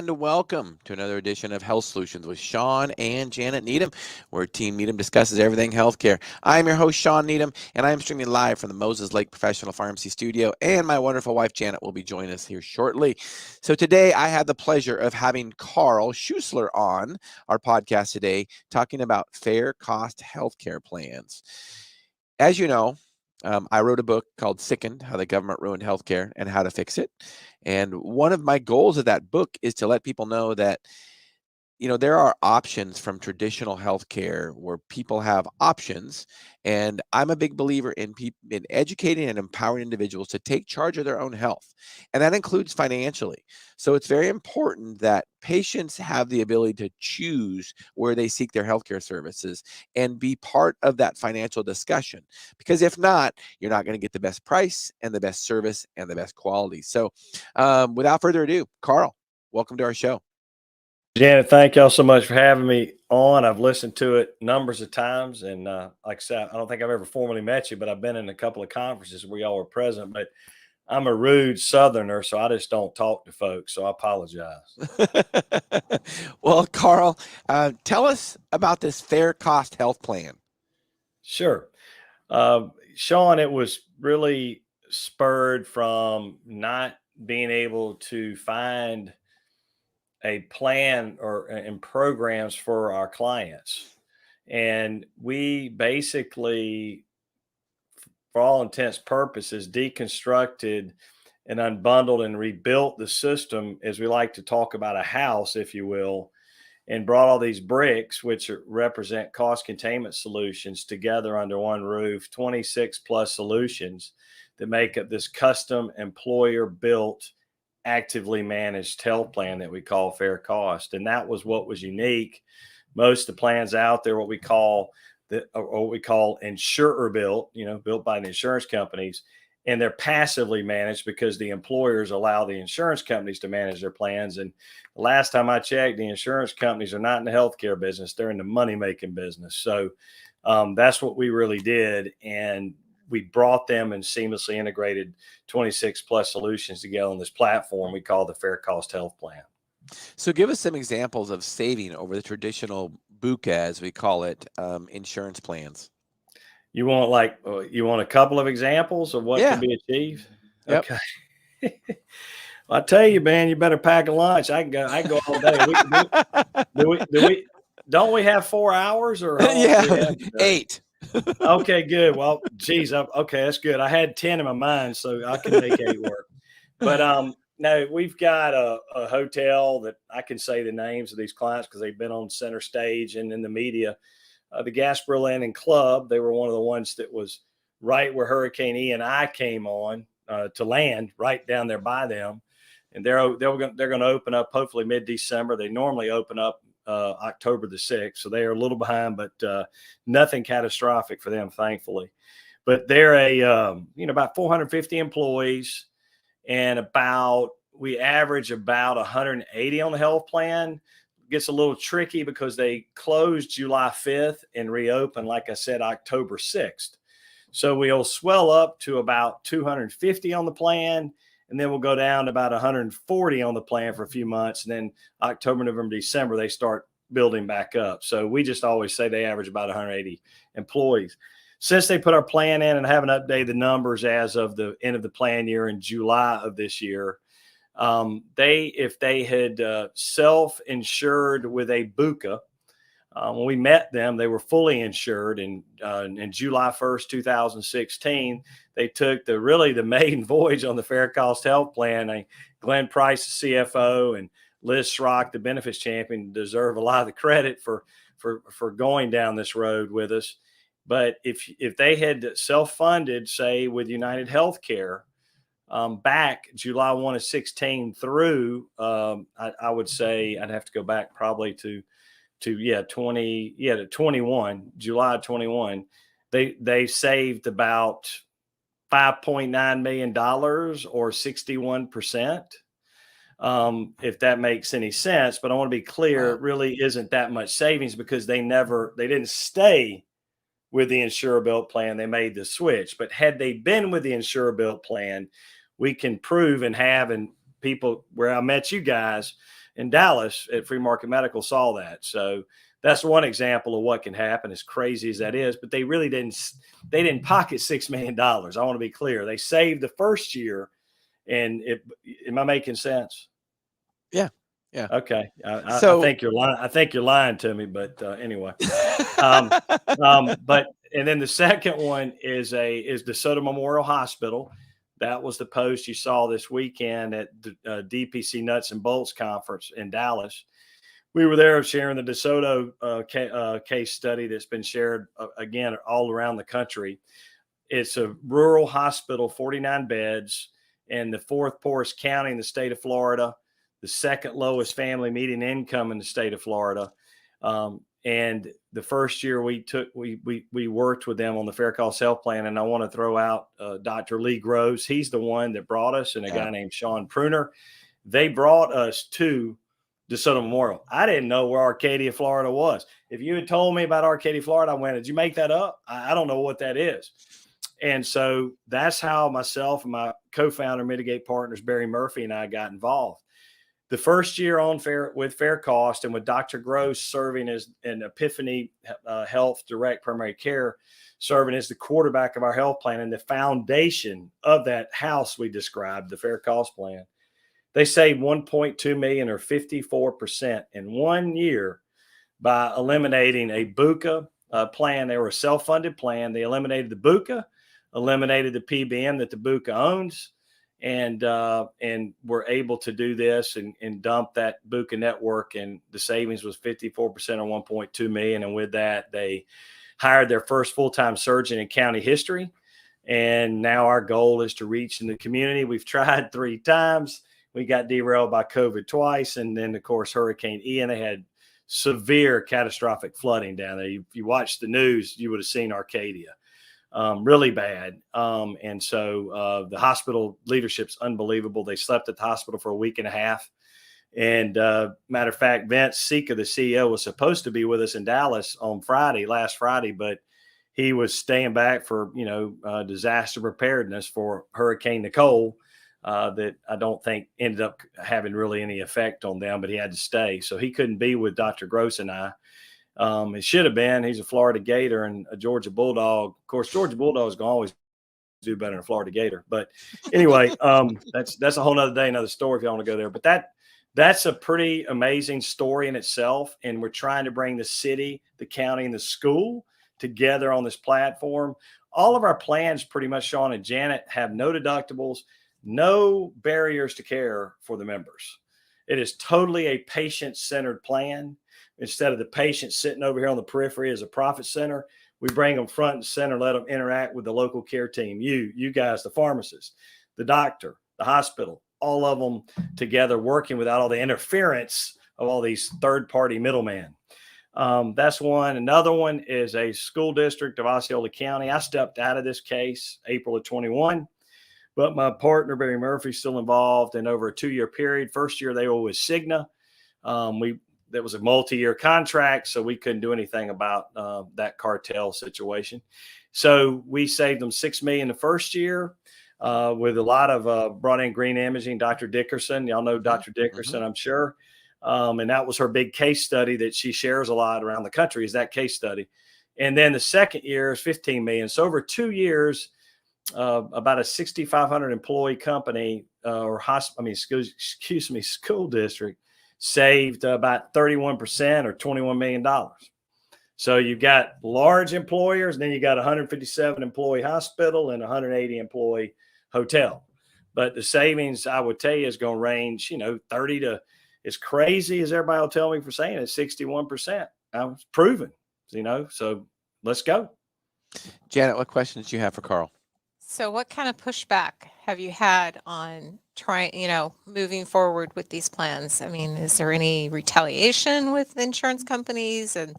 and welcome to another edition of Health Solutions with Shawn and Janet Needham, where Team Needham discusses everything healthcare. I'm your host, Shawn Needham, and I'm streaming live from the Moses Lake Professional Pharmacy Studio, and my wonderful wife, Janet, will be joining us here shortly. So today, I have the pleasure of having Carl Schuessler on our podcast today, talking about fair cost healthcare plans. As you know, I wrote a book called Sickened, How the Government Ruined Healthcare and How to Fix It. And one of my goals of that book is to let people know that, there are options from traditional healthcare where people have options. And I'm a big believer in educating and empowering individuals to take charge of their own health. And that includes financially. So it's very important that patients have the ability to choose where they seek their healthcare services and be part of that financial discussion. Because if not, you're not going to get the best price and the best service and the best quality. So without further ado, Carl, welcome to our show. Janet, thank y'all so much for having me on. I've listened to it numbers of times. And like I said, I don't think I've ever formally met you, but I've been in a couple of conferences where y'all were present. But I'm a rude Southerner, so I just don't talk to folks. So I apologize. Well, Carl, tell us about this fair cost health plan. Sure. Shawn, it was really spurred from not being able to find a plan and programs for our clients. And we basically, for all intents purposes, deconstructed and unbundled and rebuilt the system, as we like to talk about a house, if you will, and brought all these bricks, which represent cost containment solutions, together under one roof, 26 plus solutions that make up this custom employer built, actively managed health plan that we call Fair Cost. And that was what was unique. Most of the plans out there, what we call insurer built, built by the insurance companies, and they're passively managed because the employers allow the insurance companies to manage their plans. And the last time I checked, the insurance companies are not in the healthcare business; they're in the money making business. So that's what we really did, and we brought them and seamlessly integrated 26 plus solutions together on this platform we call the Fair Cost Health Plan. So give us some examples of saving over the traditional BUCA, as we call it, insurance plans. You want a couple of examples of what can be achieved? Yep. Okay. Well, I tell you, man, you better pack a lunch. I can go all day. Don't we have 4 hours or how long do we have today? 8. Okay, good. Well, geez, okay, that's good. I had 10 in my mind, so I can make 8 work. But no, we've got a hotel that I can say the names of these clients because they've been on center stage and in the media. The Gasparilla Inn and Club, they were one of the ones that was right where Hurricane Ian and I came on to land, right down there by them. And they're going to open up hopefully mid-December. They normally open up October the 6th. So they are a little behind, but nothing catastrophic for them, thankfully. But they're about 450 employees, and we average about 180 on the health plan. Gets a little tricky because they closed July 5th and reopened, like I said, October 6th. So we'll swell up to about 250 on the plan, and then we'll go down to about 140 on the plan for a few months. And then October, November, December, they start building back up. So we just always say they average about 180 employees. Since they put our plan in and haven't updated the numbers as of the end of the plan year in July of this year, if they had self-insured with a BUCA, when we met them, they were fully insured. And in July 1st, 2016, they took the maiden voyage on the Fair Cost Health Plan. Glenn Price, the CFO, and Liz Schrock, the benefits champion, deserve a lot of the credit for going down this road with us. But if they had self-funded, say with United Healthcare, back July 1 of 16 through, I would say I'd have to go back probably to 21, July 21, they saved about $5.9 million or 61%. If that makes any sense, but I want to be clear, it really isn't that much savings because they didn't stay with the insurer-built plan. They made the switch. But had they been with the insurer-built plan, we can prove and people where I met you guys, in Dallas at Free Market Medical saw that. So that's one example of what can happen, as crazy as that is. But they really didn't pocket $6 million. I want to be clear. They saved the first year. And am I making sense? Yeah. Yeah. Okay. I think you're lying. I think you're lying to me, but anyway. But and then the second one is DeSoto Memorial Hospital. That was the post you saw this weekend at the DPC Nuts and Bolts Conference in Dallas. We were there sharing the DeSoto case study that's been shared again all around the country. It's a rural hospital, 49 beds, in the fourth poorest county in the state of Florida, the second lowest family median income in the state of Florida. And the first year we worked with them on the FairCo health plan. And I want to throw out Dr. Lee Groves. He's the one that brought us, and a guy named Sean Pruner. They brought us to DeSoto Memorial. I didn't know where Arcadia, Florida was. If you had told me about Arcadia, Florida, I went, did you make that up? I don't know what that is. And so that's how myself and my co-founder, Mitigate Partners, Barry Murphy, and I got involved. The first year on with FairCo and with Dr. Gross serving as an Epiphany Health Direct Primary Care, serving as the quarterback of our health plan and the foundation of that house we described, the FairCo plan. They saved $1.2 million or 54% in 1 year by eliminating a BUCA plan. They were a self-funded plan. They eliminated the BUCA, eliminated the PBM that the BUCA owns, and were able to do this and dump that BUCA network. And the savings was 54% or $1.2 million. And with that, they hired their first full-time surgeon in county history. And now our goal is to reach in the community. We've tried 3 times. We got derailed by COVID twice. And then, of course, Hurricane Ian. They had severe catastrophic flooding down there. If you watched the news, you would have seen Arcadia. Really bad. And so the hospital leadership's unbelievable. They slept at the hospital for a week and a half. And matter of fact, Vince Sika, the CEO, was supposed to be with us in Dallas on last Friday, but he was staying back for, disaster preparedness for Hurricane Nicole. That I don't think ended up having really any effect on them, but he had to stay. So he couldn't be with Dr. Gross and I. It should have been. He's a Florida Gator and a Georgia Bulldog. Of course, Georgia Bulldogs can always do better than a Florida Gator. But anyway, that's a whole nother day, another story if you want to go there. But that's a pretty amazing story in itself. And we're trying to bring the city, the county, and the school together on this platform. All of our plans, pretty much, Shawn and Janet, have no deductibles, no barriers to care for the members. It is totally a patient-centered plan. Instead of the patient sitting over here on the periphery as a profit center, we bring them front and center, let them interact with the local care team. You guys, the pharmacist, the doctor, the hospital, all of them together working without all the interference of all these third-party middlemen. That's one. Another one is a school district of Osceola County. I stepped out of this case April of 21. But my partner, Barry Murphy, is still involved. And over a 2-year period, first year they were with Cigna. That was a multi-year contract, so we couldn't do anything about that cartel situation. So we saved them $6 million the first year with a lot of brought in green imaging. Dr. Dickerson, y'all know Dr. Dickerson, I'm sure. And that was her big case study that she shares a lot around the country, is that case study. And then the second year is $15 million. So over 2 years, about a 6,500 employee company school district saved about 31% or $21 million. So you've got large employers, and then you got 157 employee hospital and 180 employee hotel. But the savings, I would tell you, is going to range, 30 to, as crazy as everybody will tell me for saying it, 61%. I was proven, so let's go. Janet, what questions do you have for Carl? So what kind of pushback have you had on moving forward with these plans? I mean, is there any retaliation with insurance companies and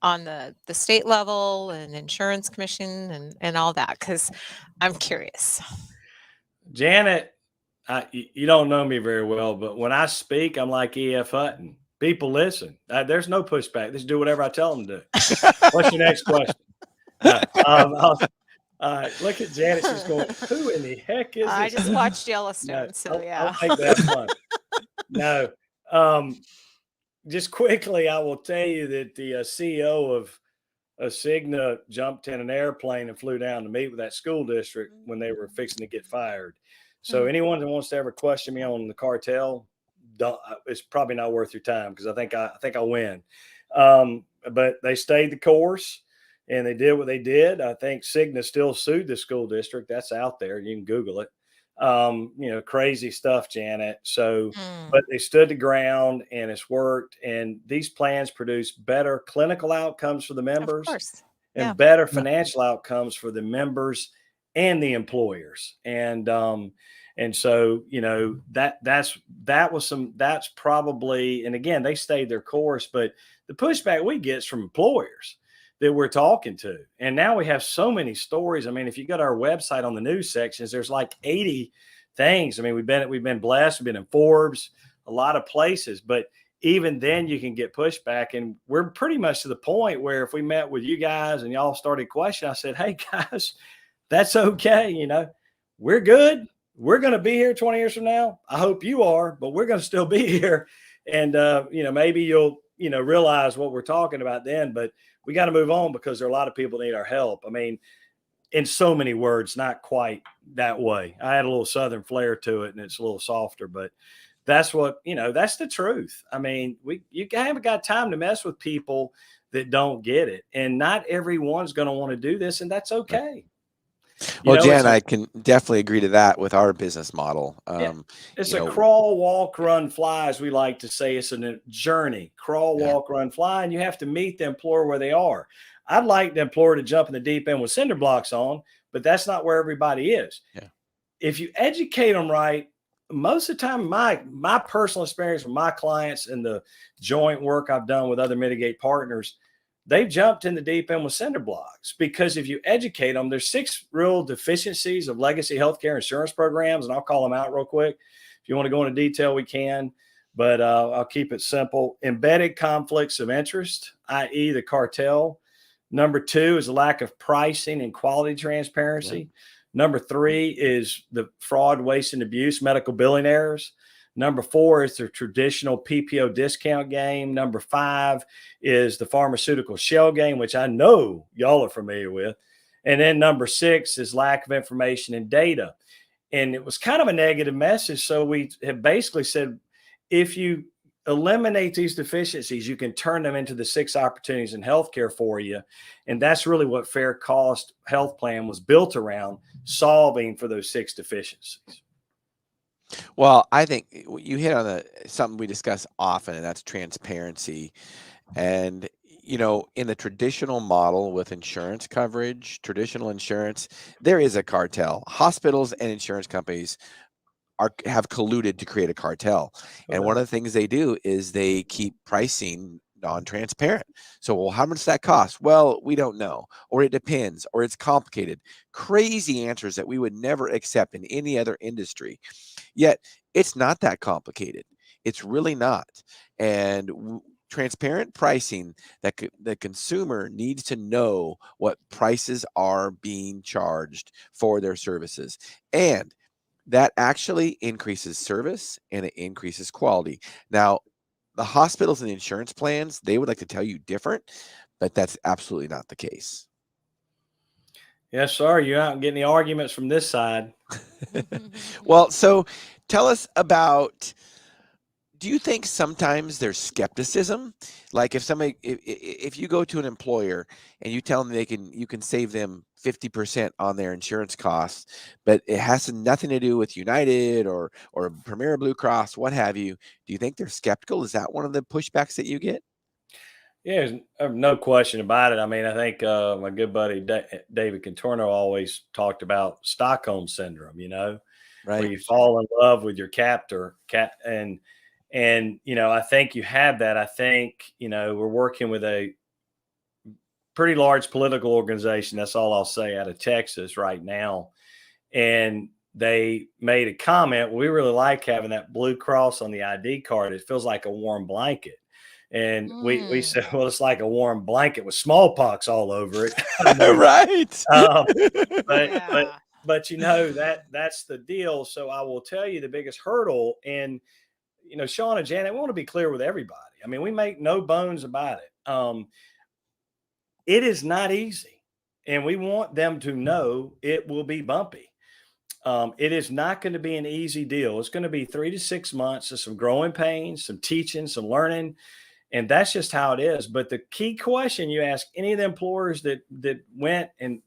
on the state level and insurance commission and all that? Because I'm curious. Janet, you don't know me very well, but when I speak, I'm like E.F. Hutton. People listen. There's no pushback. Just do whatever I tell them to do. What's your next question? Look at Janet. She's going, who in the heck is this? I just watched Yellowstone, so yeah. I'll make that fun. No, Just quickly, I will tell you that the CEO of Cigna jumped in an airplane and flew down to meet with that school district when they were fixing to get fired. So anyone that wants to ever question me on the cartel, it's probably not worth your time, because I think I win. But they stayed the course and they did what they did. I think Cigna still sued the school district. That's out there. You can Google it. Crazy stuff, Janet. So, but they stood the ground and it's worked. And these plans produce better clinical outcomes for the members, of course, and better financial outcomes for the members and the employers. And so, that's probably, and again, they stayed their course, but the pushback we get is from employers that we're talking to. And now we have so many stories. I mean, if you go to our website on the news sections, there's like 80 things. I mean, we've been blessed. We've been in Forbes, a lot of places, but even then you can get pushback. And we're pretty much to the point where if we met with you guys and y'all started questioning, I said, hey guys, that's okay. We're good. We're going to be here 20 years from now. I hope you are, but we're going to still be here. And, maybe you'll, realize what we're talking about then, but we got to move on, because there are a lot of people that need our help. I mean, in so many words, not quite that way. I had a little Southern flair to it and it's a little softer, but that's what, that's the truth. I mean, you haven't got time to mess with people that don't get it. And not everyone's going to want to do this, and that's okay. Well, Jan, I can definitely agree to that with our business model. It's a crawl, walk, run, fly, as we like to say. It's a journey. Crawl, walk, run, fly, and you have to meet the employer where they are. I'd like the employer to jump in the deep end with cinder blocks on, but that's not where everybody is. Yeah. If you educate them right, most of the time, my personal experience with my clients and the joint work I've done with other Mitigate partners, they've jumped in the deep end with cinder blocks, because if you educate them, there's 6 real deficiencies of legacy healthcare insurance programs, and I'll call them out real quick. If you want to go into detail, we can, but I'll keep it simple. Embedded conflicts of interest, i.e. the cartel. Number 2 is a lack of pricing and quality transparency. Yeah. Number 3 is the fraud, waste, and abuse, medical billing errors. Number 4 is the traditional PPO discount game. Number 5 is the pharmaceutical shell game, which I know y'all are familiar with. And then number 6 is lack of information and data. And it was kind of a negative message. So we have basically said, if you eliminate these deficiencies, you can turn them into the 6 opportunities in healthcare for you. And that's really what Fair Cost Health Plan was built around, solving for those 6 deficiencies. Well, I think you hit on something we discuss often, and that's transparency. And, in the traditional model with insurance coverage, traditional insurance, there is a cartel. Hospitals and insurance companies have colluded to create a cartel. And one of the things they do is they keep pricing non-transparent. So, well, how much does that cost? Well, we don't know, or it depends, or it's complicated. Crazy answers that we would never accept in any other industry. Yet it's not that complicated. It's really not. And transparent pricing, that the consumer needs to know what prices are being charged for their services. And that actually increases service and it increases quality. Now, the hospitals and the insurance plans, they would like to tell you different, but that's absolutely not the case. Yes, sir. You're not getting the arguments from this side. Well, so tell us about, do you think sometimes there's skepticism? Like if you go to an employer and you tell them you can save them 50% on their insurance costs, but it has nothing to do with United or Premier Blue Cross, what have you, do you think they're skeptical? Is that one of the pushbacks that you get? Yeah, no question about it. I mean, I think my good buddy David Contorno always talked about Stockholm syndrome, right? Where you fall in love with your captor, and I think you have that. I think we're working with a pretty large political organization. That's all I'll say, out of Texas right now, and they made a comment. We really like having that Blue Cross on the ID card. It feels like a warm blanket. And we said, well, it's like a warm blanket with smallpox all over it. Right. But that's the deal. So I will tell you the biggest hurdle. And, Shawn and Janet, we want to be clear with everybody. I mean, we make no bones about it. It is not easy, and we want them to know it will be bumpy. It is not going to be an easy deal. It's going to be 3 to 6 months of some growing pains, some teaching, some learning, and that's just how it is. But the key question you ask any of the employers that went and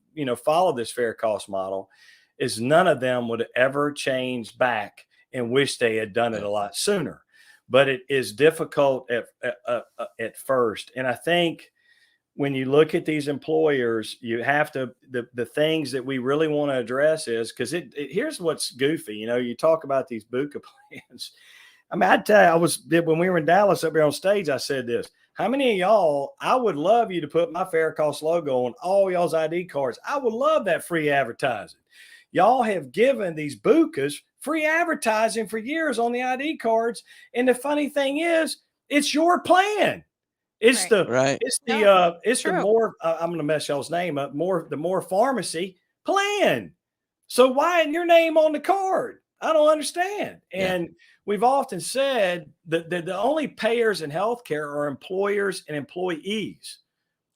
followed this fair cost model is none of them would ever change back and wish they had done it a lot sooner. But it is difficult at first, and I think when you look at these employers, you have to, the things that we really want to address is because here's what's goofy. You talk about these BUCA plans. I mean, I tell you, when we were in Dallas up here on stage, I said this: how many of y'all, I would love you to put my Fair Cost logo on all y'all's ID cards. I would love that free advertising. Y'all have given these BUCAs free advertising for years on the ID cards. And the funny thing is, it's your plan. It's Right. the more, I'm going to mess y'all's name up, the more pharmacy plan. So why isn't your name on the card? I don't understand. And we've often said that the only payers in healthcare are employers and employees.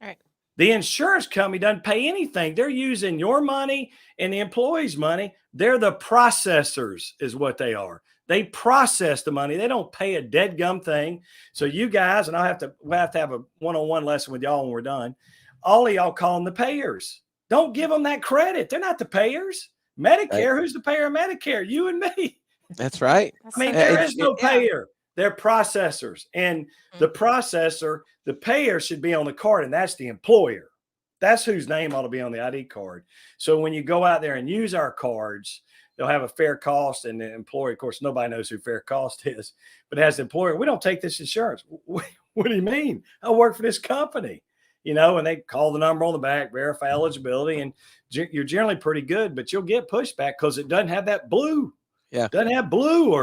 Right. The insurance company doesn't pay anything. They're using your money and the employees' money. They're the processors is what they are. They process the money. They don't pay a dead gum thing. So you guys, and we'll have to have a one-on-one lesson with y'all when we're done. All of y'all call them the payers. Don't give them that credit. They're not the payers. Medicare, right. Who's the payer of Medicare? You and me. That's right. I mean, there is no payer. They're processors. And the processor, the payer should be on the card, and that's the employer. That's whose name ought to be on the ID card. So when you go out there and use our cards, they'll have a fair cost, and the employer, of course, nobody knows who fair cost is, but as the employer, we don't take this insurance. What do you mean? I work for this company, and they call the number on the back, verify eligibility, and you're generally pretty good, but you'll get pushback because it doesn't have that blue. Yeah. Doesn't have blue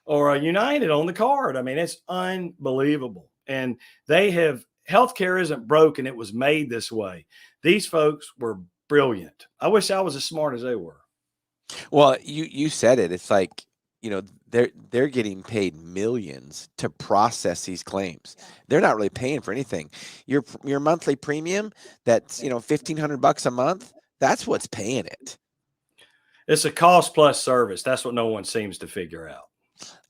or a United on the card. I mean, it's unbelievable. And healthcare isn't broken. It was made this way. These folks were brilliant. I wish I was as smart as they were. Well, you said it. It's like, they're getting paid millions to process these claims. They're not really paying for anything. Your monthly premium, that's $1,500 a month. That's what's paying it. It's a cost plus service. That's what no one seems to figure out.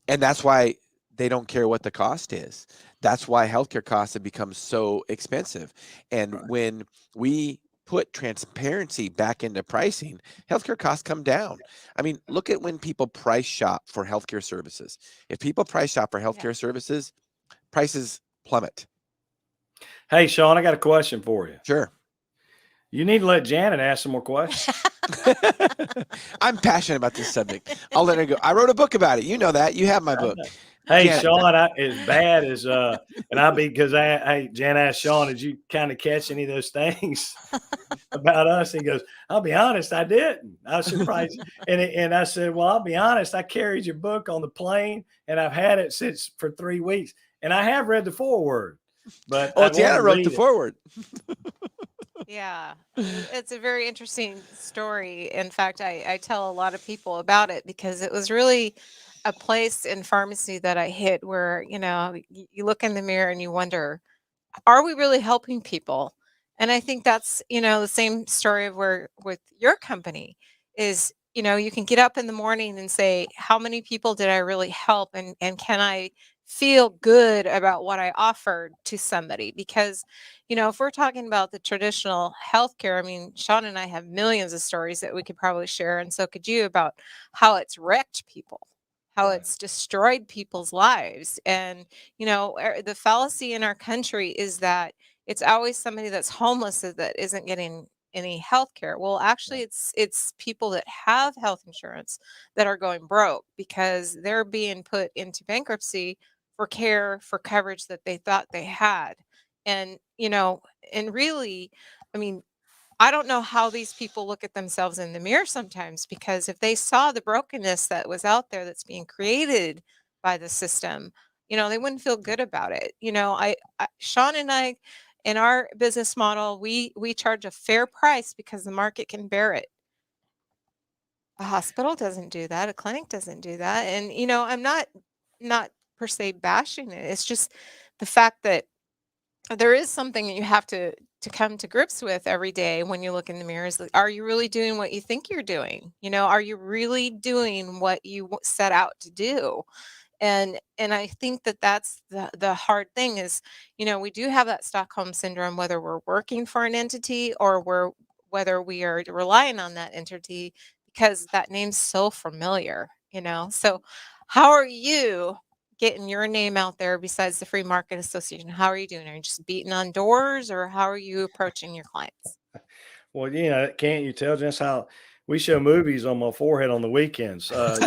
And that's why they don't care what the cost is. That's why healthcare costs have become so expensive. And when we put transparency back into pricing, healthcare costs come down. I mean, look at when people price shop for healthcare services. If people price shop for healthcare services, prices plummet. Hey, Shawn, I got a question for you. Sure. You need to let Janet ask some more questions. I'm passionate about this subject. I'll let her go. I wrote a book about it. You know that. You have my book. Hey, Janet. Shawn, as bad as because Jan asked Shawn, did you kind of catch any of those things about us? And he goes, I'll be honest, I didn't. I was surprised. and I said, well, I'll be honest, I carried your book on the plane and I've had it for 3 weeks. And I have read the foreword. But Janet wrote the foreword. Yeah, it's a very interesting story. In fact, I tell a lot of people about it because it was really a place in pharmacy that I hit where, you look in the mirror and you wonder, are we really helping people? And I think that's, the same story of where with your company is, you can get up in the morning and say, how many people did I really help? And can I feel good about what I offered to somebody? Because, if we're talking about the traditional healthcare, I mean, Shawn and I have millions of stories that we could probably share. And so could you, about how it's wrecked people, how it's destroyed people's lives. And, the fallacy in our country is that it's always somebody that's homeless that isn't getting any health care. Well, actually, it's people that have health insurance that are going broke because they're being put into bankruptcy for coverage that they thought they had. And, and really, I mean, I don't know how these people look at themselves in the mirror sometimes, because if they saw the brokenness that was out there that's being created by the system, they wouldn't feel good about it. Shawn and I, in our business model, we charge a fair price because the market can bear it. A hospital doesn't do that. A clinic doesn't do that. And, I'm not per se bashing it. It's just the fact that there is something that you have to come to grips with every day when you look in the mirror. Is like, are you really doing what you think you're doing? You know, are you really doing what you set out to do? And I think that that's the hard thing is, you know, we do have that Stockholm syndrome, whether we're working for an entity or whether we are relying on that entity because that name's so familiar, you know. So how are you getting your name out there besides the Free Market Association? How are you doing? Are you just beating on doors, or how are you approaching your clients? Well, can't you tell just how we show movies on my forehead on the weekends? My,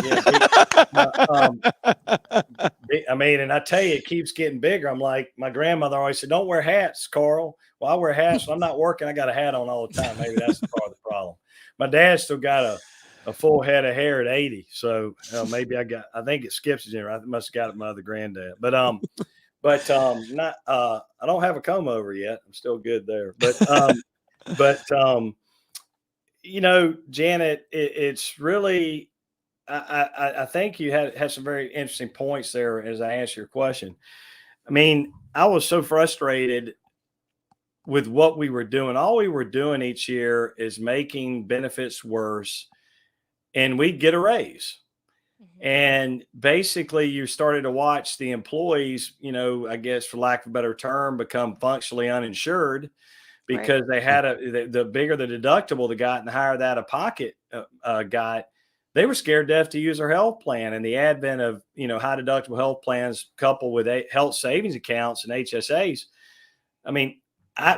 I mean, and I tell you, it keeps getting bigger. I'm like, my grandmother always said, "Don't wear hats, Carl." Well, I wear hats when I'm not working. I got a hat on all the time. Maybe that's part of the problem. My dad still got a full head of hair at 80, so maybe I think it skips a generation. I must have got it from my other granddad, not. I don't have a comb over yet. I'm still good there, but Janet, it's really. I think you had some very interesting points there as I answer your question. I mean, I was so frustrated with what we were doing. All we were doing each year is making benefits worse, and we'd get a raise. Mhm. And basically, you started to watch the employees, I guess for lack of a better term, become functionally uninsured Right. because they had the bigger the deductible they got and the higher that a pocket got, they were scared to death to use their health plan. And the advent of high deductible health plans coupled with health savings accounts and HSAs. I mean,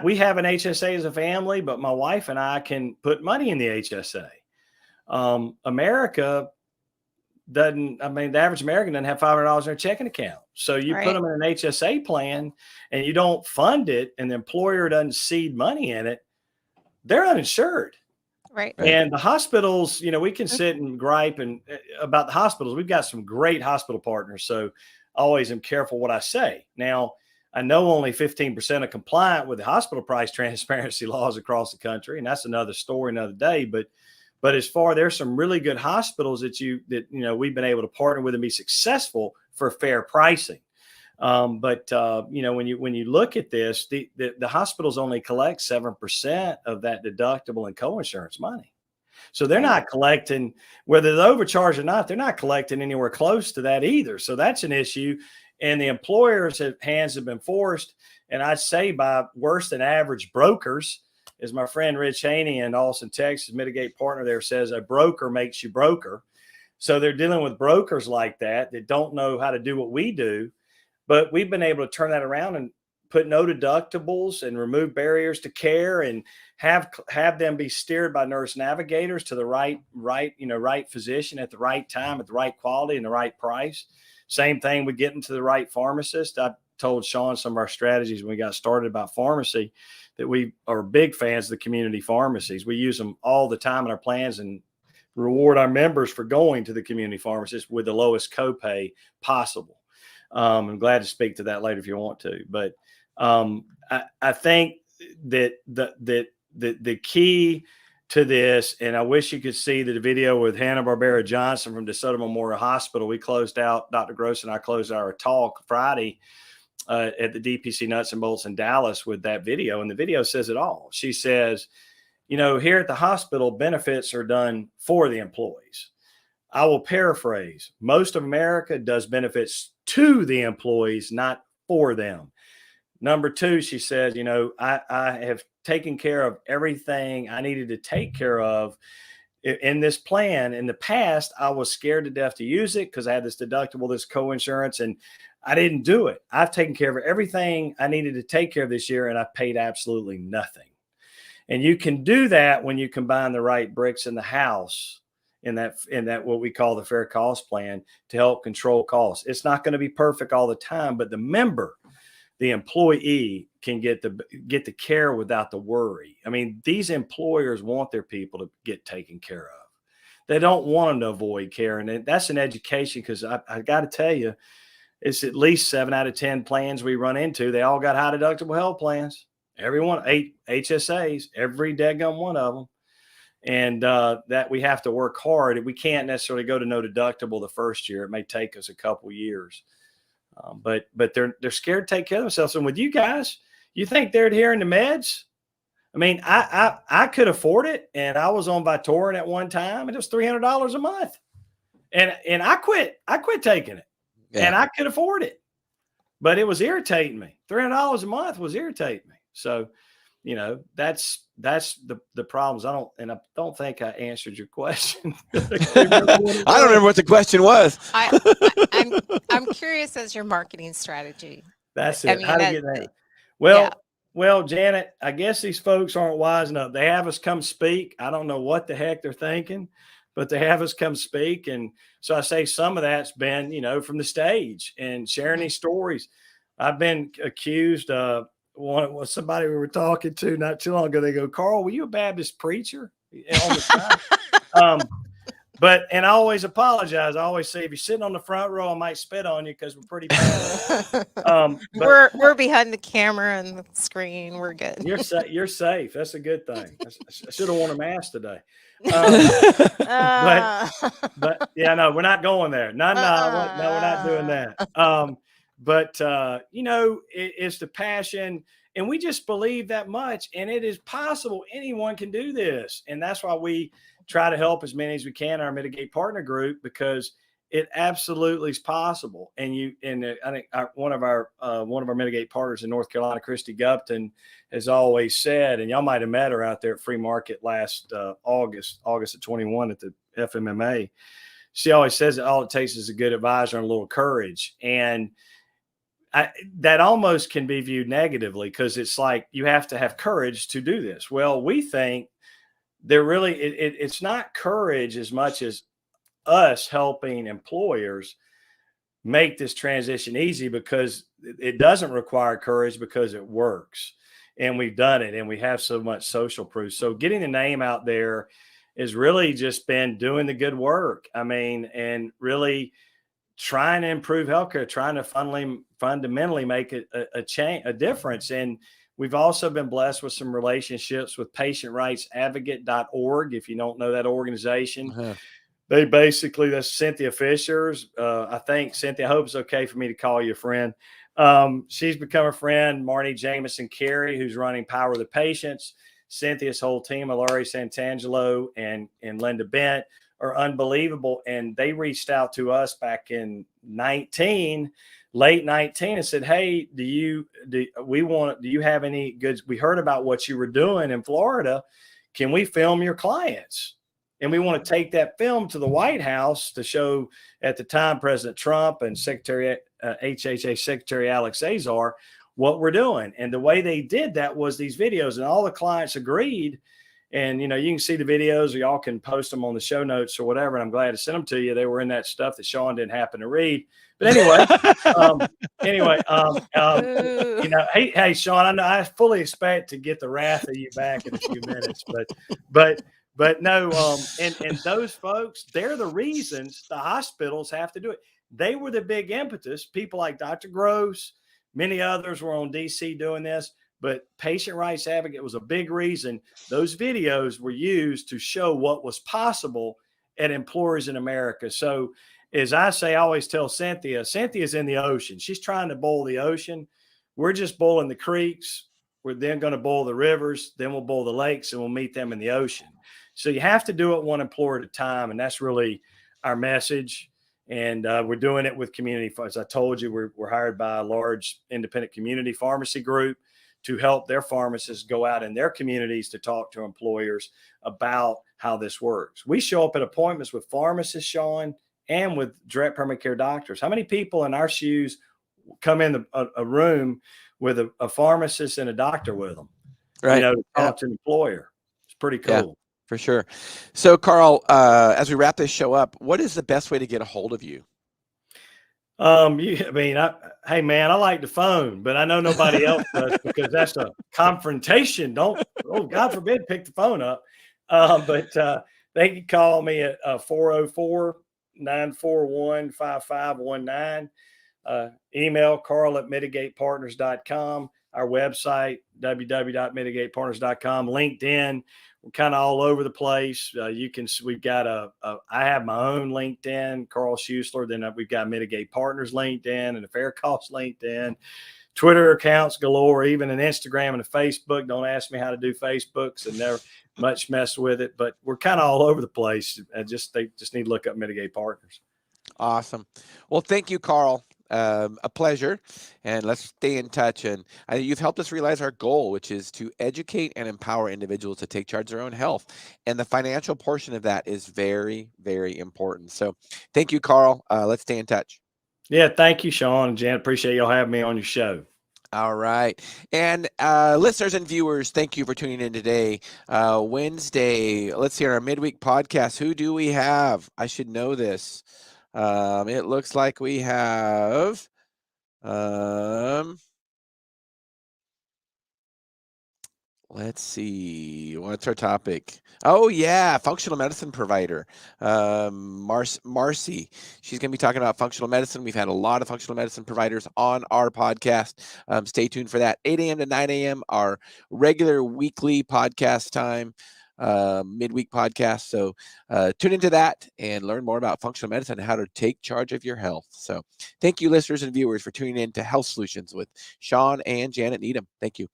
we have an HSA as a family, but my wife and I can put money in the HSA. America doesn't. I mean, the average American doesn't have $500 in their checking account. So you put Right. them in an HSA plan and you don't fund it, and the employer doesn't seed money in it, they're uninsured. Right. Right. And the hospitals, we can sit and gripe about the hospitals. We've got some great hospital partners, so I always am careful what I say. Now, I know only 15% are compliant with the hospital price transparency laws across the country, and that's another story, another day. But as far, there's some really good hospitals that we've been able to partner with and be successful for fair pricing. When you look at this, the hospitals only collect 7% of that deductible and coinsurance money. So they're Right. not collecting, whether they're overcharged or not, they're not collecting anywhere close to that either. So that's an issue. And the employers' hands have been forced, and I'd say by worse than average brokers, as my friend Rich Haney in Austin, Texas, Mitigate partner there says, a broker makes you broker. So they're dealing with brokers like that don't know how to do what we do. But we've been able to turn that around and put no deductibles and remove barriers to care and have them be steered by nurse navigators to the right physician at the right time, at the right quality and the right price. Same thing with getting to the right pharmacist. I told Shawn some of our strategies when we got started about pharmacy, that we are big fans of the community pharmacies. We use them all the time in our plans and reward our members for going to the community pharmacist with the lowest copay possible. I'm glad to speak to that later if you want to. But I think that the key to this, and I wish you could see the video with Hanna-Barbera Johnson from DeSoto Memorial Hospital. We closed out, Dr. Gross and I closed our talk Friday at the DPC Nuts and Bolts in Dallas with that video. And the video says it all. She says, here at the hospital, benefits are done for the employees. I will paraphrase. Most of America does benefits to the employees, not for them. Number two, she says, I have taken care of everything I needed to take care of in this plan. In the past, I was scared to death to use it because I had this deductible, this coinsurance, and I didn't do it. I've taken care of everything I needed to take care of this year, and I paid absolutely nothing. And you can do that when you combine the right bricks in the house in that what we call the fair cost plan to help control costs. It's not going to be perfect all the time, but the member, the employee, can get the care without the worry. I mean, these employers want their people to get taken care of. They don't want them to avoid care. And that's an education, because I got to tell you, it's at least 7 out of 10 plans we run into. They all got high deductible health plans. Everyone, 8 HSAs, every daggum one of them. And that we have to work hard. We can't necessarily go to no deductible the first year. It may take us a couple years. But they're scared to take care of themselves. And with you guys, you think they're adhering to meds? I mean, I could afford it, and I was on Vytorin at one time, and it was $300 a month, and I quit taking it, and I could afford it, but it was irritating me. $300 a month was irritating me. So, that's the problems. I don't think I answered your question. I don't remember what the question was. I'm curious as your marketing strategy. That's it. I mean, how to get that? Well, Janet, I guess these folks aren't wise enough. They have us come speak. I don't know what the heck they're thinking, but they have us come speak. And so I say some of that's been, from the stage and sharing these stories. I've been accused of somebody we were talking to not too long ago. They go, "Carl, were you a Baptist preacher?" On the side. And I always apologize. I always say, if you're sitting on the front row, I might spit on you because we're pretty bad. We're behind the camera and the screen. We're good. You're safe. That's a good thing. I should have worn a mask today. But yeah, no, we're not going there. No, we're not doing that. It's the passion, and we just believe that much, and it is possible. Anyone can do this, and that's why we try to help as many as we can in our Mitigate Partner Group, because it absolutely is possible. And I think one of our Mitigate partners in North Carolina, Christy Gupton, has always said, and y'all might have met her out there at Free Market last August of 21 at the FMMA. She always says that all it takes is a good advisor and a little courage. And that almost can be viewed negatively, because it's like you have to have courage to do this. Well, we think it's not courage as much as us helping employers make this transition easy, because it doesn't require courage, because it works, and we've done it, and we have so much social proof. So getting the name out there has really just been doing the good work. I mean, and really trying to improve healthcare, trying to fundamentally make a difference. And we've also been blessed with some relationships with patientrightsadvocate.org. If you don't know that organization, they basically, that's Cynthia Fisher's. I think, Cynthia, I hope it's okay for me to call you a friend. She's become a friend. Marnie Jameson Carey, who's running Power of the Patients. Cynthia's whole team, Laurie Santangelo and Linda Bent, are unbelievable. And they reached out to us back in late 19, and said, "Hey, do you have any goods? We heard about what you were doing in Florida. Can we film your clients? And we want to take that film to the White House to show, at the time, President Trump and HHA Secretary Alex Azar, what we're doing." And the way they did that was these videos, and all the clients agreed. And, you can see the videos, or y'all can post them on the show notes or whatever. And I'm glad to send them to you. They were in that stuff that Shawn didn't happen to read. But hey, Shawn, I know I fully expect to get the wrath of you back in a few minutes, but no, and those folks, they're the reasons the hospitals have to do it. They were the big impetus. People like Dr. Gross, many others were on DC doing this. But Patient Rights Advocate was a big reason those videos were used to show what was possible at employers in America. So, as I say, I always tell Cynthia's in the ocean. She's trying to boil the ocean. We're just boiling the creeks. We're then going to boil the rivers. Then we'll boil the lakes, and we'll meet them in the ocean. So you have to do it one employer at a time. And that's really our message. And we're doing it with community. As I told you, we're hired by a large independent community pharmacy group to help their pharmacists go out in their communities to talk to employers about how this works. We show up at appointments with pharmacists, Shawn, and with direct primary care doctors. How many people in our shoes come in a room with a pharmacist and a doctor with them, right? To talk to an employer. It's pretty cool. Yeah, for sure. So, Carl, as we wrap this show up, what is the best way to get a hold of you? Hey man, I like the phone, but I know nobody else does, because that's a confrontation. God forbid, pick the phone up. But they can call me at 404-941-5519. Email Carl@mitigatepartners.com. our website, www.mitigatepartners.com, LinkedIn. We're kind of all over the place. We've got I have my own LinkedIn, Carl Schuessler. Then we've got Mitigate Partners LinkedIn and the FairCo LinkedIn. Twitter accounts galore, even an Instagram and a Facebook. Don't ask me how to do Facebooks and never much mess with it, but we're kind of all over the place. They just need to look up Mitigate Partners. Awesome. Well, thank you, Carl. A pleasure, and let's stay in touch. And you've helped us realize our goal, which is to educate and empower individuals to take charge of their own health. And the financial portion of that is very, very important. So thank you, Carl. Let's stay in touch. Yeah, thank you, Shawn and Janet. Appreciate y'all having me on your show. All right. And listeners and viewers, thank you for tuning in today. Wednesday, let's see, on our midweek podcast, who do we have? I should know this. It looks like we have let's see, what's our topic? Oh yeah, functional medicine provider, Marcy. She's going to be talking about functional medicine. We've had a lot of functional medicine providers on our podcast. Stay tuned for that. 8 a.m. to 9 a.m. our regular weekly podcast time, midweek podcast. So tune into that and learn more about functional medicine and how to take charge of your health. So thank you, listeners and viewers, for tuning in to Health Solutions with Shawn and Janet Needham. Thank you.